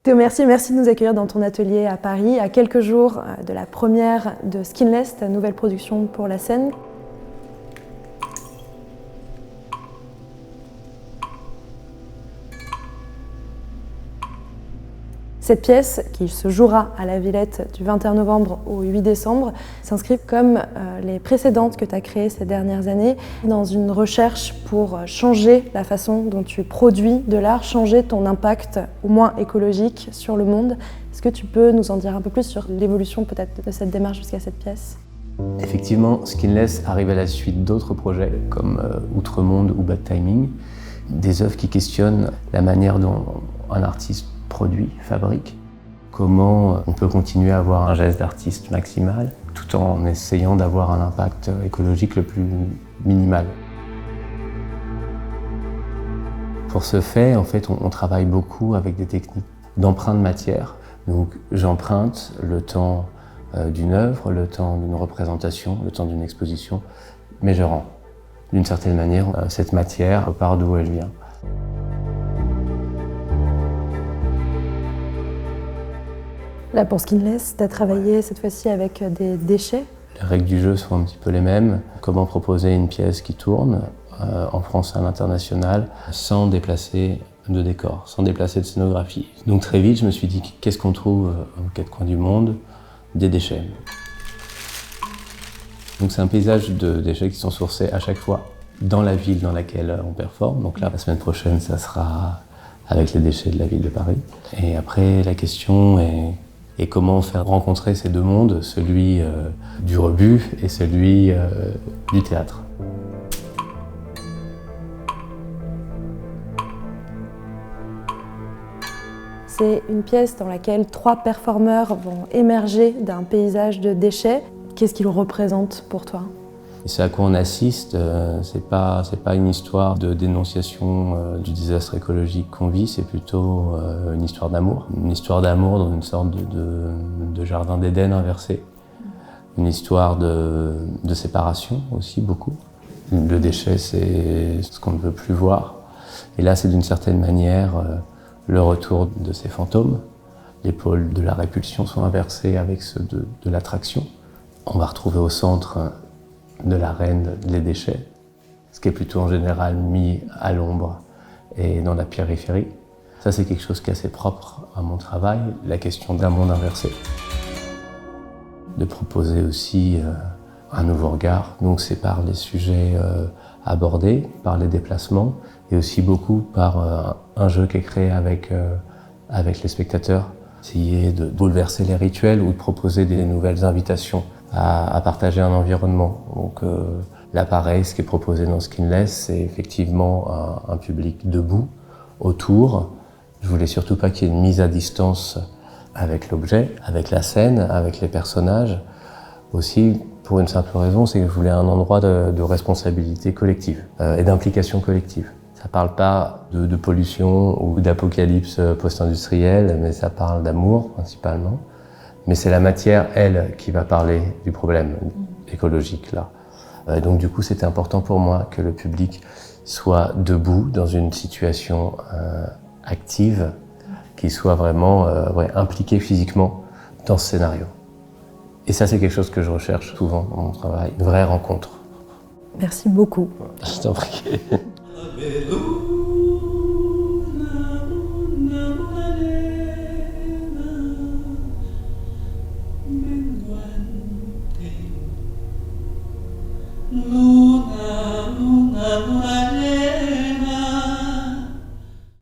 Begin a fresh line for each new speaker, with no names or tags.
Théo, merci de nous accueillir dans ton atelier à Paris, à quelques jours de la première de Skinless, ta nouvelle production pour la scène. Cette pièce, qui se jouera à la Villette du 21 novembre au 8 décembre, s'inscrit comme les précédentes que tu as créées ces dernières années, dans une recherche pour changer la façon dont tu produis de l'art, changer ton impact, au moins écologique, sur le monde. Est-ce que tu peux nous en dire un peu plus sur l'évolution peut-être de cette démarche jusqu'à cette pièce ?
Effectivement, Skinless arrive à la suite d'autres projets comme Outremonde ou Bad Timing, des œuvres qui questionnent la manière dont un artiste produit, fabrique, comment on peut continuer à avoir un geste d'artiste maximal tout en essayant d'avoir un impact écologique le plus minimal. Pour ce fait, en fait, on travaille beaucoup avec des techniques d'emprunt de matière. Donc j'emprunte le temps d'une œuvre, le temps d'une représentation, le temps d'une exposition, mais je rends. D'une certaine manière, cette matière part d'où elle vient.
Là, pour Skinless, tu as travaillé cette fois-ci avec des déchets.
Les règles du jeu sont un petit peu les mêmes. Comment proposer une pièce qui tourne en France et à l'international sans déplacer de décor, sans déplacer de scénographie. Donc très vite, je me suis dit, qu'est-ce qu'on trouve aux quatre coins du monde ? Des déchets. Donc c'est un paysage de déchets qui sont sourcés à chaque fois dans la ville dans laquelle on performe. Donc là, la semaine prochaine, ça sera avec les déchets de la ville de Paris. Et après, la question est comment faire rencontrer ces deux mondes, celui du rebut et celui du théâtre.
C'est une pièce dans laquelle 3 performeurs vont émerger d'un paysage de déchets. Qu'est-ce qu'ils représentent pour toi ?
C'est à quoi on assiste, c'est pas une histoire de dénonciation du désastre écologique qu'on vit, c'est plutôt une histoire d'amour. Une histoire d'amour dans une sorte de jardin d'Éden inversé. Une histoire de séparation aussi, beaucoup. Le déchet, c'est ce qu'on ne veut plus voir. Et là, c'est d'une certaine manière le retour de ces fantômes. Les pôles de la répulsion sont inversés avec ceux de l'attraction. On va retrouver au centre de l'arène les déchets, ce qui est plutôt en général mis à l'ombre et dans la périphérie. Ça, c'est quelque chose qui est assez propre à mon travail, la question d'un monde inversé. De proposer aussi un nouveau regard, donc c'est par les sujets abordés, par les déplacements, et aussi beaucoup par un jeu qui est créé avec les spectateurs. Essayer de bouleverser les rituels ou de proposer des nouvelles invitations à partager un environnement. Donc là, pareil, ce qui est proposé dans Skinless, c'est effectivement un public debout, autour. Je voulais surtout pas qu'il y ait une mise à distance avec l'objet, avec la scène, avec les personnages. Aussi, pour une simple raison, c'est que je voulais un endroit de responsabilité collective et d'implication collective. Ça parle pas de pollution ou d'apocalypse post-industrielle, mais ça parle d'amour principalement. Mais c'est la matière, elle, qui va parler du problème écologique, là. Donc du coup, c'était important pour moi que le public soit debout dans une situation active, qu'il soit vraiment impliqué physiquement dans ce scénario. Et ça, c'est quelque chose que je recherche souvent dans mon travail, une vraie rencontre.
Merci beaucoup.
Je t'en prie.
Lord.